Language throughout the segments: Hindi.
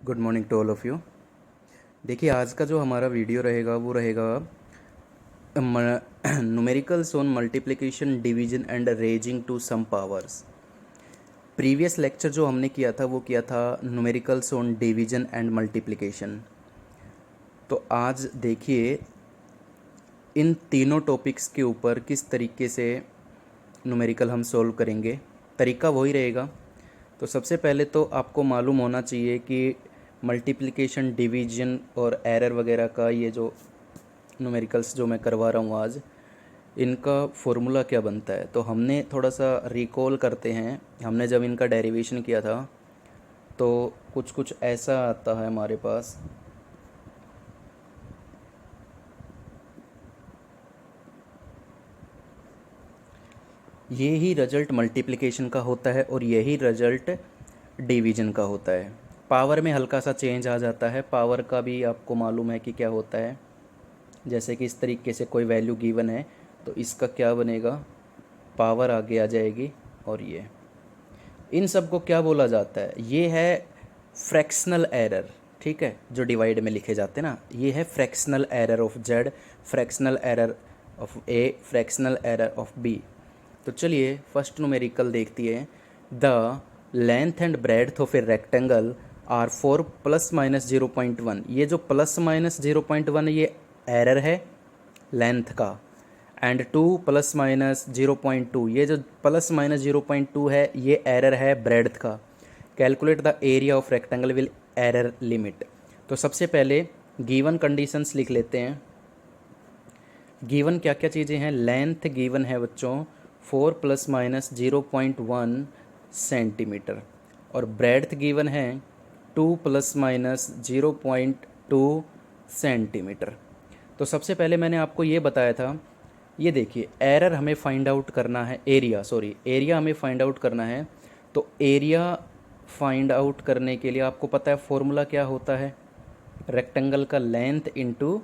Good morning to all of you. देखिए, आज का जो हमारा वीडियो रहेगा वो रहेगा numericals on multiplication division and raising to some powers. Previous lecture जो हमने किया था वो किया था numericals on division and multiplication. तो आज देखिए इन तीनों टॉपिक्स के ऊपर किस तरीके से न्यूमेरिकल हम सॉल्व करेंगे। तरीका वही रहेगा। तो सबसे पहले तो आपको मालूम होना चाहिए कि मल्टीप्लिकेशन डिवीजन और एरर वगैरह का ये जो न्यूमेरिकल्स जो मैं करवा रहा हूँ आज, इनका फॉर्मूला क्या बनता है। तो हमने थोड़ा सा रिकॉल करते हैं, हमने जब इनका डेरिवेशन किया था तो कुछ कुछ ऐसा आता है हमारे पास। ये ही रिजल्ट मल्टीप्लिकेशन का होता है और यही रिजल्ट डिवीजन का होता है। पावर में हल्का सा चेंज आ जाता है, पावर का भी आपको मालूम है कि क्या होता है। जैसे कि इस तरीके से कोई वैल्यू गिवन है तो इसका क्या बनेगा, पावर आगे आ जाएगी। और ये इन सब को क्या बोला जाता है, ये है फ्रैक्शनल एरर। ठीक है, जो डिवाइड में लिखे जाते हैं ना, ये है fractional error of Z, fractional error of A, fractional error of B. तो चलिए फर्स्ट न्यूमेरिकल देखती है। The length and breadth of a rectangle are 4 plus minus 0.1। ये जो प्लस माइनस 0.1 ये एरर है लेंथ का, एंड 2 प्लस माइनस 0.2 ये जो प्लस माइनस 0.2 है ये एरर है ब्रेड्थ का। Calculate the area of rectangle will error limit. तो सबसे पहले गिवन कंडीशंस लिख लेते हैं। गिवन क्या क्या चीज़ें हैं, लेंथ गिवन है बच्चों 4 प्लस माइनस 0.1 सेंटीमीटर, और ब्रेड्थ गिवन है 2 प्लस माइनस 0.2 सेंटीमीटर। तो सबसे पहले मैंने आपको ये बताया था, ये देखिए एरर हमें फाइंड आउट करना है, एरिया हमें फाइंड आउट करना है। तो एरिया फाइंड आउट करने के लिए आपको पता है फॉर्मूला क्या होता है, रेक्टेंगल का लेंथ इनटू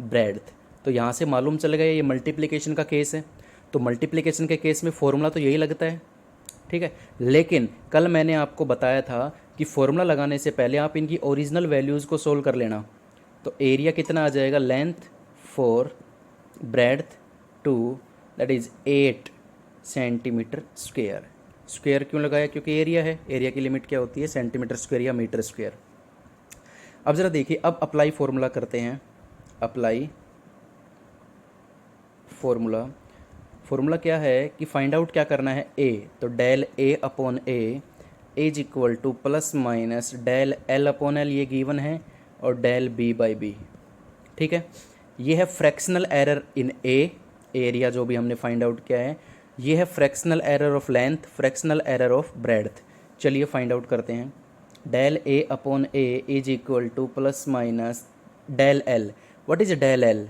ब्रेड्थ। तो यहाँ से मालूम चल गया ये मल्टीप्लिकेशन का केस है, तो मल्टीप्लिकेशन के केस में फॉर्मूला तो यही लगता है। ठीक है, लेकिन कल मैंने आपको बताया था कि फॉर्मूला लगाने से पहले आप इनकी ओरिजिनल वैल्यूज़ को सोल्व कर लेना। तो एरिया कितना आ जाएगा, length 4, breadth 2, that is 8 centimetre square. Square क्यों लगाया, क्योंकि एरिया है, एरिया की लिमिट क्या होती है, सेंटीमीटर स्क्वेयर या मीटर स्क्वेयर। अब ज़रा देखिए, अब अप्लाई फॉर्मूला करते हैं। अप्लाई फॉर्मूला, फॉर्मूला क्या है कि फाइंड आउट क्या करना है, ए। तो del A upon A is equal to plus minus del L upon L, ये गिवन है, और डेल बी बाई बी। ठीक है, ये है fractional error in A, area जो भी हमने फाइंड आउट किया है। ये है fractional error of length, fractional error of breadth. चलिए फाइंड आउट करते हैं। Del A upon A is equal to plus minus del L. What is del L,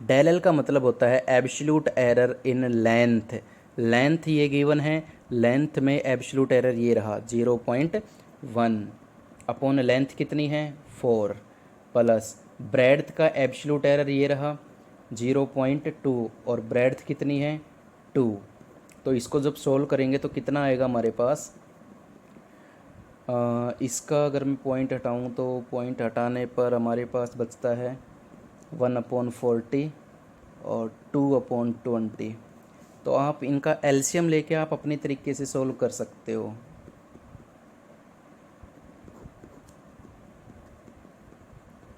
del L का मतलब होता है absolute error in length. Length ये गिवन है, लेंथ में एब्सोल्यूट एरर ये रहा 0.1, अपॉन लेंथ कितनी है 4, प्लस ब्रेड्थ का एब्सोल्यूट एरर ये रहा 0.2, और ब्रेड्थ कितनी है 2। तो इसको जब सोल्व करेंगे तो कितना आएगा हमारे पास, इसका अगर मैं पॉइंट हटाऊँ तो पॉइंट हटाने पर हमारे पास बचता है 1/40 और 2/20। तो आप इनका एलसीएम लेके आप अपनी तरीके से सोल्व कर सकते हो।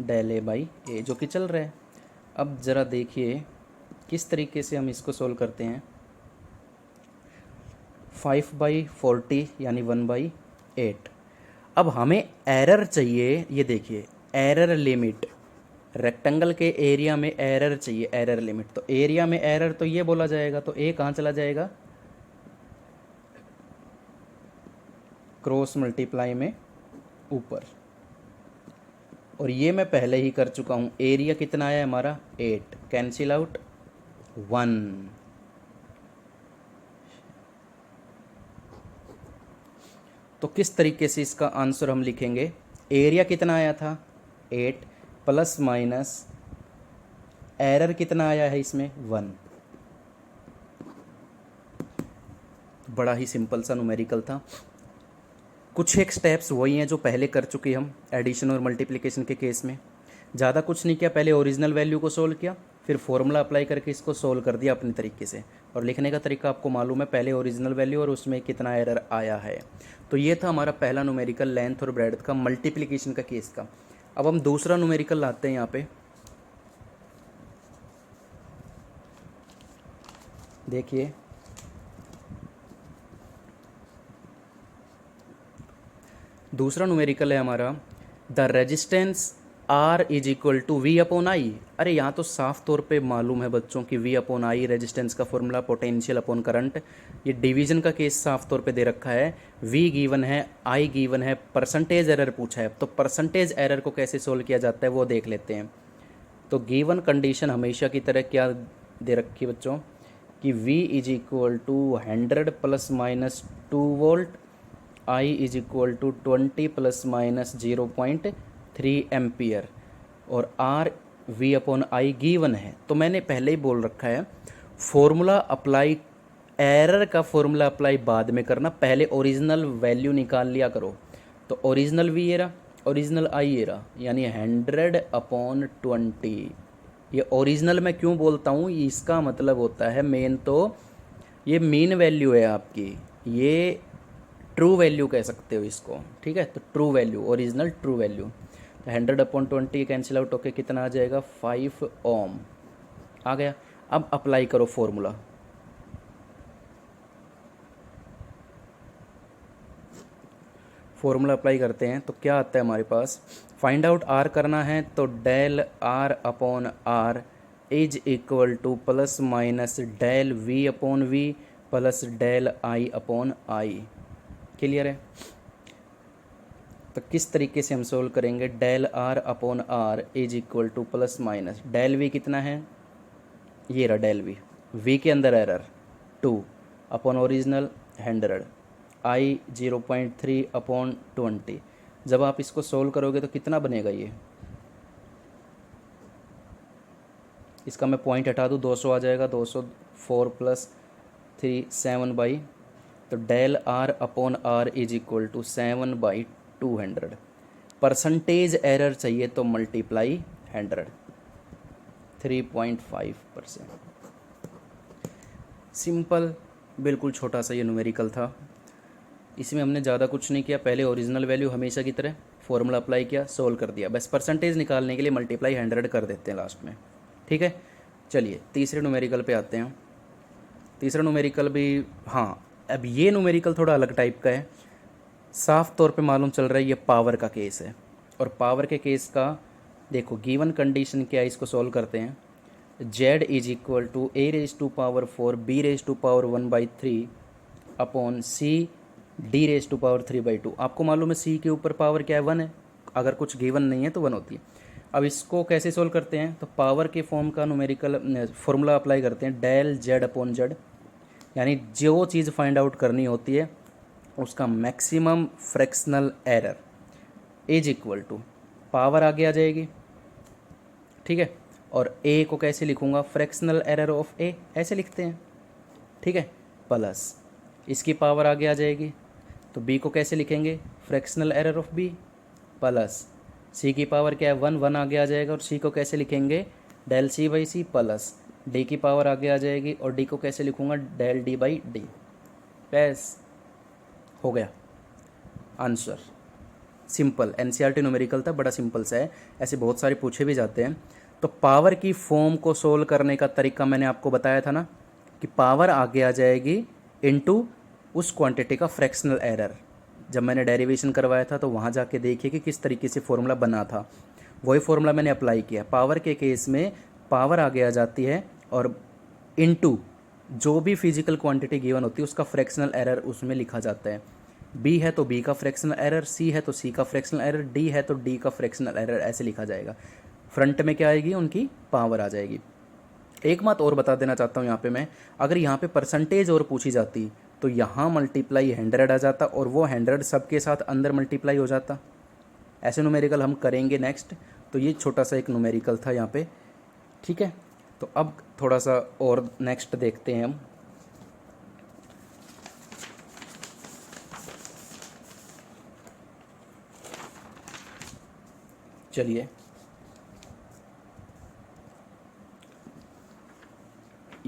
डेल ए बाई ए जो कि चल रहा है। अब ज़रा देखिए किस तरीके से हम इसको सोल्व करते हैं। 5/40 यानी 1/8। अब हमें एरर चाहिए, ये देखिए एरर लिमिट, रेक्टेंगल के एरिया में एरर चाहिए, एरर लिमिट। तो एरिया में एरर तो ये बोला जाएगा, तो ए कहाँ चला जाएगा, क्रॉस मल्टीप्लाई में ऊपर, और ये मैं पहले ही कर चुका हूँ। एरिया कितना आया हमारा 8, कैंसिल आउट 1। तो किस तरीके से इसका आंसर हम लिखेंगे, एरिया कितना आया था 8, प्लस माइनस एरर कितना आया है इसमें 1। बड़ा ही सिंपल सा न्यूमेरिकल था। कुछ एक स्टेप्स वही हैं जो पहले कर चुके हम एडिशन और मल्टीप्लिकेशन के केस में। ज़्यादा कुछ नहीं किया, पहले ओरिजिनल वैल्यू को सोल्व किया, फिर फॉर्मूला अप्लाई करके इसको सोल्व कर दिया अपने तरीके से। और लिखने का तरीका आपको मालूम है, पहले ओरिजिनल वैल्यू और उसमें कितना एरर आया है। तो ये था हमारा पहला न्यूमेरिकल लेंथ और ब्रेड्थ का मल्टीप्लिकेशन का केस का। अब हम दूसरा न्यूमेरिकल लाते हैं यहाँ पे। देखिए दूसरा न्यूमेरिकल है हमारा, the resistance R is equal to V upon I. अरे यहाँ तो साफ तौर पे मालूम है बच्चों कि वी अपॉन आई रेजिस्टेंस का फॉर्मूला, पोटेंशियल अपॉन करंट। ये डिवीजन का केस साफ तौर पे दे रखा है, वी गिवन है, आई गिवन है, परसेंटेज एरर पूछा है। तो परसेंटेज एरर को कैसे सोल्व किया जाता है वो देख लेते हैं। तो गिवन कंडीशन हमेशा की तरह क्या दे रखी है बच्चों कि V is equal to 100 plus minus 2 volt, I is equal to 20 plus minus 0.3 ampere और R V upon I given है। तो मैंने पहले ही बोल रखा है फॉर्मूला अप्लाई, एरर का फॉर्मूला अप्लाई बाद में करना, पहले ओरिजिनल वैल्यू निकाल लिया करो। तो ओरिजिनल V ये रहा, ओरिजिनल I ये रहा, यानी 100 अपॉन 20। ये ओरिजिनल मैं क्यों बोलता हूँ, इसका मतलब होता है मेन तो ये मीन वैल्यू है आपकी, ये ट्रू वैल्यू कह सकते हो इसको, ठीक है। तो true value, original true value. तो 100 अपॉन 20 कैंसिल आउट होके कितना आ जाएगा, 5 ओम आ गया। अब अप्लाई करो फॉर्मूला। फॉर्मूला अप्लाई करते हैं तो क्या आता है हमारे पास, फाइंड आउट आर करना है तो del R upon R is equal to plus minus del V upon V plus del I upon I. Clear है। तो किस तरीके से हम सोल्व करेंगे, del R upon R is equal to plus minus del V कितना है, ये रहा डेल वी, वी के अंदर error 2 upon original 100, I 0.3 upon 20। जब आप इसको सोल्व करोगे तो कितना बनेगा ये, इसका मैं पॉइंट हटा दूँ 200 आ जाएगा, 204 प्लस 3 7/, तो del R upon R is equal to 7/200। Percentage error चाहिए तो मल्टीप्लाई 100, 3.5%। सिंपल, बिल्कुल छोटा सा ये न्यूमेरिकल था। इसमें हमने ज़्यादा कुछ नहीं किया, पहले ओरिजिनल वैल्यू हमेशा की तरह फॉर्मूला अप्लाई किया, सोल्व कर दिया। बस परसेंटेज निकालने के लिए मल्टीप्लाई 100 कर देते हैं लास्ट में, ठीक है। चलिए तीसरे न्यूमेरिकल पे आते हैं। तीसरा न्यूमेरिकल भी, हाँ अब ये न्यूमेरिकल थोड़ा अलग टाइप का है, साफ तौर पे मालूम चल रहा है ये पावर का केस है। और पावर के केस का देखो गिवन कंडीशन क्या है, इसको सॉल्व करते हैं। Z is equal to A raise to power 4 B raise to power 1/3 upon C D raise to power 3/2। आपको मालूम है C के ऊपर पावर क्या है, 1 है, अगर कुछ गिवन नहीं है तो 1 होती है। अब इसको कैसे सोल्व करते हैं, तो पावर के फॉर्म का न्यूमेरिकल फॉर्मूला अप्लाई करते हैं, डेल Z अपॉन Z, यानी जो चीज़ फाइंड आउट करनी होती है उसका maximum fractional error is equal to power आगे आ जाएगी, ठीक है। और A को कैसे लिखूंगा, फ्रैक्शनल एरर ऑफ A ऐसे लिखते हैं, ठीक है, प्लस इसकी पावर आगे आ जाएगी। तो B को कैसे लिखेंगे, fractional error of B plus C की पावर क्या है 1, 1 आगे आ जाएगा। और C को कैसे लिखेंगे, डेल C/C प्लस D की पावर आगे आ जाएगी। और D को कैसे लिखूंगा, डेल D/D। बस हो गया आंसर। सिंपल एनसीईआरटी न्यूमेरिकल था, बड़ा सिंपल सा है, ऐसे बहुत सारे पूछे भी जाते हैं। तो पावर की फॉर्म को सोल्व करने का तरीका मैंने आपको बताया था ना, कि पावर आगे आ जाएगी इनटू उस क्वांटिटी का फ्रैक्शनल एरर। जब मैंने डेरिवेशन करवाया था तो वहाँ जाके देखिए कि किस तरीके से फॉर्मूला बना था, वही फॉर्मूला मैंने अप्लाई किया। पावर के केस में पावर आगे आ जाती है और इनटू जो भी फिजिकल क्वांटिटी गिवन होती है उसका फ्रैक्शनल एरर उसमें लिखा जाता है। B है तो B का फ्रैक्शनल एरर, C है तो C का फ्रैक्शनल एरर, D है तो D का फ्रैक्शनल एरर, ऐसे लिखा जाएगा। फ्रंट में क्या आएगी, उनकी पावर आ जाएगी। एक बात और बता देना चाहता हूँ यहाँ पे मैं, अगर यहाँ पे परसेंटेज और पूछी जाती तो यहाँ मल्टीप्लाई 100 आ जाता और वो 100 सबके साथ अंदर मल्टीप्लाई हो जाता। ऐसे न्यूमेरिकल हम करेंगे नेक्स्ट। तो ये छोटा सा एक न्यूमेरिकल था यहाँ पे, ठीक है। तो अब थोड़ा सा और नेक्स्ट देखते हैं हम। चलिए,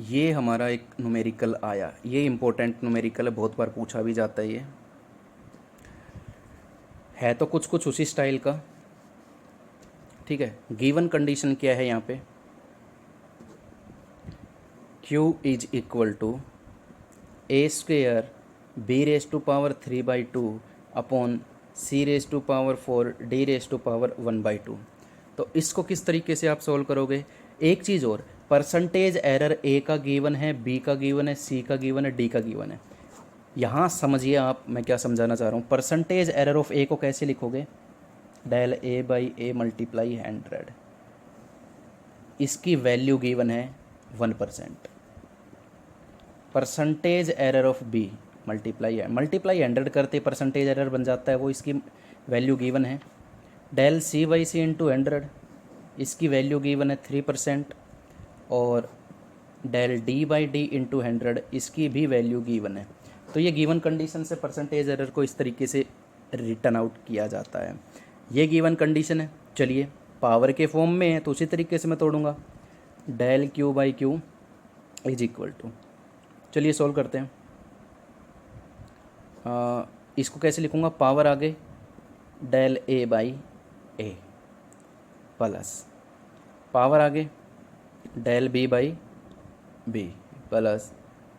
ये हमारा एक न्यूमेरिकल आया, ये इम्पोर्टेंट न्यूमेरिकल है, बहुत बार पूछा भी जाता है। ये है तो कुछ कुछ उसी स्टाइल का, ठीक है। गिवन कंडीशन क्या है यहाँ पे, Q is equal to A square B raise to power 3/2 upon C raise to power 4 D raise to power 1/2। तो इसको किस तरीके से आप सोल्व करोगे। एक चीज़ और, परसेंटेज एरर ए का गिवन है, बी का गिवन है, सी का गिवन है, डी का गिवन है। यहाँ समझिए आप मैं क्या समझाना चाह रहा हूँ। परसेंटेज एरर ऑफ ए को कैसे लिखोगे, del A by A multiply 100, इसकी वैल्यू गिवन है 1%। Percentage error of B multiply 100 करते परसेंटेज एरर बन जाता है वो, इसकी वैल्यू गिवन है del C by C into 100, इसकी वैल्यू गिवन है 3%। और del D by D into 100, इसकी भी वैल्यू गिवन है। तो ये गिवन कंडीशन से परसेंटेज एरर को इस तरीके से रिटर्न आउट किया जाता है। ये गिवन कंडीशन है। चलिए, पावर के फॉर्म में है तो उसी तरीके से मैं तोड़ूंगा, del Q by Q is equal to, चलिए सॉल्व करते हैं। इसको कैसे लिखूंगा, पावर आगे del A by A plus power आगे del B by B plus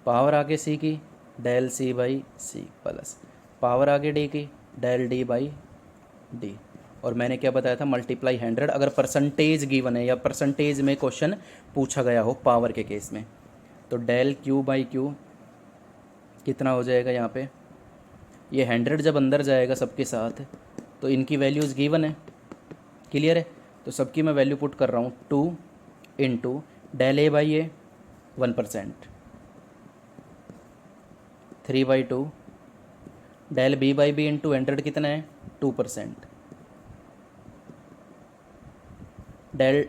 power आगे सी की del C by C plus power आगे डी की डेल डी बाई डी। और मैंने क्या बताया था, मल्टीप्लाई 100 अगर परसेंटेज गिवन है या परसेंटेज में क्वेश्चन पूछा गया हो पावर के केस में। तो डेल क्यू बाई क्यू कितना हो जाएगा यहाँ पे, ये 100 जब अंदर जाएगा सबके साथ तो इनकी वैल्यूज़ गिवन है, क्लियर है। तो सबकी मैं वैल्यू पुट कर रहा हूँ 2 into del A by A 1%, 3/2 del B by B into 100 कितना है 2%, डेल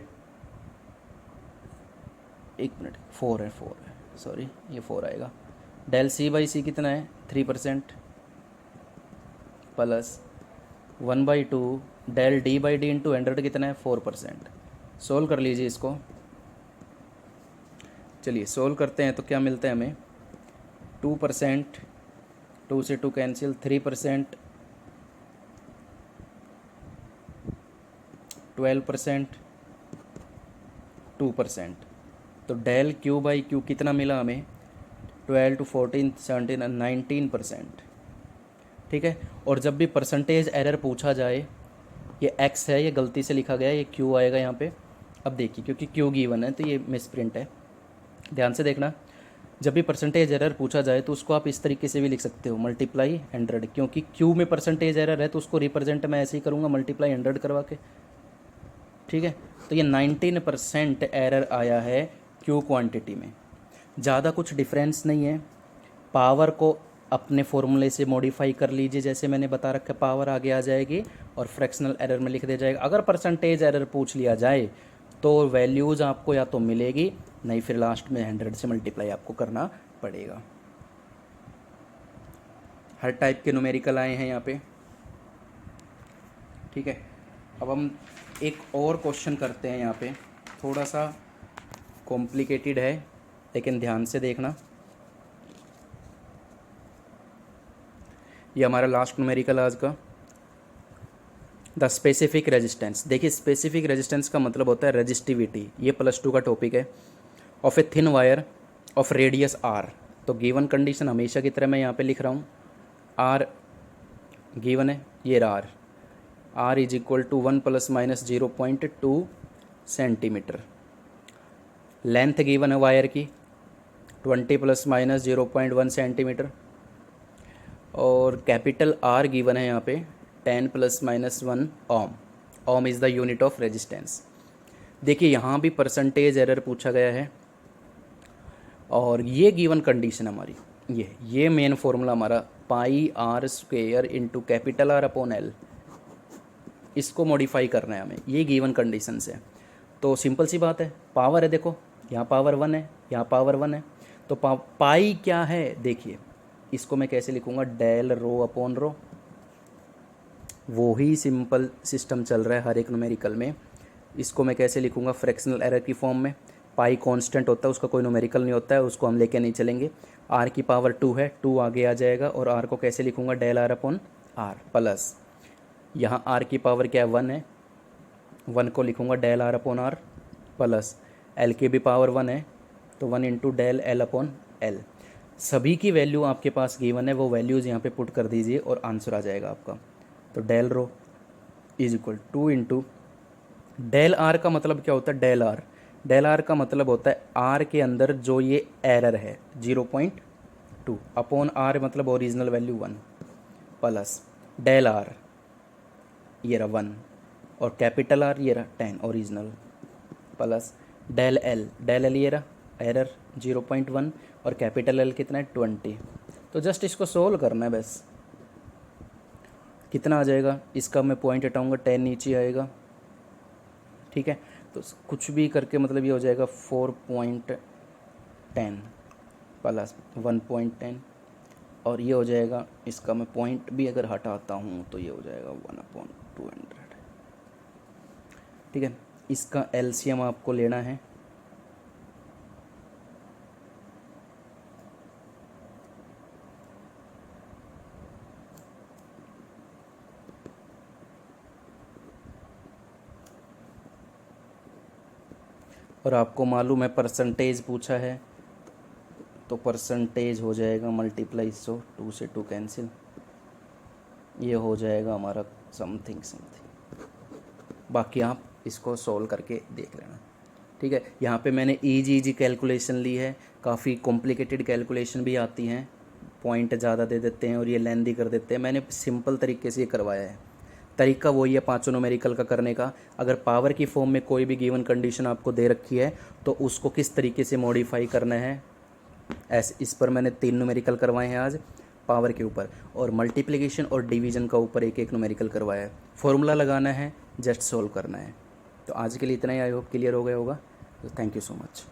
4 है सॉरी ये 4 आएगा, डेल सी बाई सी कितना है 3% plus 1/2 del D by D into 100 कितना है 4%। सोल्व कर लीजिए इसको। चलिए सोल्व करते हैं तो क्या मिलता है हमें, 2%, 2 से 2 कैंसिल, 3%, 12%, 2%। तो डेल क्यू बाई क्यू कितना मिला हमें, 12 to 14 17 19%, ठीक है। और जब भी परसेंटेज एरर पूछा जाए, ये x है, ये गलती से लिखा गया है, ये q आएगा यहाँ पे। अब देखिए क्योंकि q गिवन है तो ये मिस प्रिंट है, ध्यान से देखना। जब भी परसेंटेज एरर पूछा जाए तो उसको आप इस तरीके से भी लिख सकते हो, मल्टीप्लाई 100, क्योंकि q में परसेंटेज एरर है तो उसको रिप्रेजेंट मैं ऐसे ही करूँगा मल्टीप्लाई 100 करवा के, ठीक है। तो ये 19% एरर आया है q क्वांटिटी में, ज़्यादा कुछ डिफरेंस नहीं है। पावर को अपने फॉर्मूले से मॉडिफाई कर लीजिए, जैसे मैंने बता रखा है, पावर आगे आ जाएगी और फ्रैक्शनल एरर में लिख दिया जाएगा। अगर परसेंटेज एरर पूछ लिया जाए तो वैल्यूज़ आपको या तो मिलेगी, नहीं फिर लास्ट में 100 से मल्टीप्लाई आपको करना पड़ेगा। हर टाइप के न्यूमेरिकल आए हैं यहाँ पे, ठीक है। अब हम एक और क्वेश्चन करते हैं, यहाँ पे थोड़ा सा कॉम्प्लिकेटेड है लेकिन ध्यान से देखना। ये हमारा लास्ट न्यूमेरिकल आज का, द स्पेसिफिक रेजिस्टेंस। देखिए स्पेसिफिक रेजिस्टेंस का मतलब होता है रेजिस्टिविटी, ये +2 का टॉपिक है, of a thin wire of radius R. तो गिवन कंडीशन हमेशा की तरह मैं यहाँ पे लिख रहा हूँ, आर गिवन है, ये R, R is equal to 1 ± 0.2 centimetre. Length given है वायर की 20 ± 0.1 सेंटीमीटर। और कैपिटल आर गिवन है यहाँ पे 10 ± 1 ohm. Ohm is the unit of resistance. देखिए यहाँ भी परसेंटेज एरर पूछा गया है और ये गिवन कंडीशन हमारी, ये मेन फॉर्मूला हमारा πr² into capital R upon L, इसको मॉडिफाई करना है हमें, ये गिवन कंडीशन से। तो सिंपल सी बात है, पावर है, देखो यहाँ पावर 1 है, यहाँ पावर 1 है, तो पाई क्या है, देखिए इसको मैं कैसे लिखूँगा, डेल रो अपॉन रो, वो ही सिंपल सिस्टम चल रहा है हर एक न्यूमेरिकल में। इसको मैं कैसे लिखूँगा, फ्रैक्शनल एरर की फॉर्म में। पाई कांस्टेंट होता है, उसका कोई न्यूमेरिकल नहीं होता है, उसको हम लेके नहीं चलेंगे। आर की पावर 2 है, 2 आगे आ जाएगा, और आर को कैसे लिखूँगा, del R upon R plus, यहाँ आर की पावर क्या है, 1 है, 1 को लिखूँगा del R upon R plus, L की भी पावर 1 है तो 1 into del L upon L. सभी की वैल्यू आपके पास गिवन है, वो वैल्यूज़ यहाँ पे पुट कर दीजिए और आंसर आ जाएगा आपका। तो del rho is equal 2 into del R का मतलब क्या होता है, डेल आर, डेल आर का मतलब होता है आर के अंदर जो ये एरर है 0.2 अपॉन आर मतलब original value 1 plus del R ये रहा 1 और कैपिटल आर ये रहा 10 ओरिजिनल प्लस डेल एल ये रहा एरर 0.1 और कैपिटल एल कितना है 20। तो जस्ट इसको सोल्व करना है बस। कितना आ जाएगा, इसका मैं पॉइंट हटाऊंगा 10 नीचे आएगा, ठीक है। तो कुछ भी करके मतलब ये हो जाएगा 4.10 प्लस 1.10 और ये हो जाएगा, इसका मैं पॉइंट भी अगर हटाता हूँ तो ये हो जाएगा 1/200, ठीक है। इसका एलसीएम आपको लेना है, और आपको मालूम है परसेंटेज पूछा है, तो परसेंटेज हो जाएगा मल्टीप्लाई 100, 2 से 2 कैंसिल, ये हो जाएगा हमारा समथिंग। बाकी आप इसको सॉल्व करके देख लेना, ठीक है। यहाँ पे मैंने इजी कैलकुलेशन ली है, काफ़ी कॉम्प्लिकेटेड कैलकुलेशन भी आती हैं, पॉइंट ज़्यादा दे देते हैं और ये लेंदी कर देते हैं। मैंने सिंपल तरीके से ये करवाया है, तरीका वही है पाँचों न्यूमेरिकल का करने का। अगर पावर की फॉर्म में कोई भी गिवन कंडीशन आपको दे रखी है तो उसको किस तरीके से मॉडिफाई करना है, ऐसे इस पर मैंने 3 न्यूमेरिकल करवाए हैं आज पावर के ऊपर, और मल्टीप्लिकेशन और डिवीजन का ऊपर एक एक न्यूमेरिकल करवाया है। फॉर्मूला लगाना है, जस्ट सॉल्व करना है। तो आज के लिए इतना ही, आई होप क्लियर हो गया होगा। तो थैंक यू सो मच।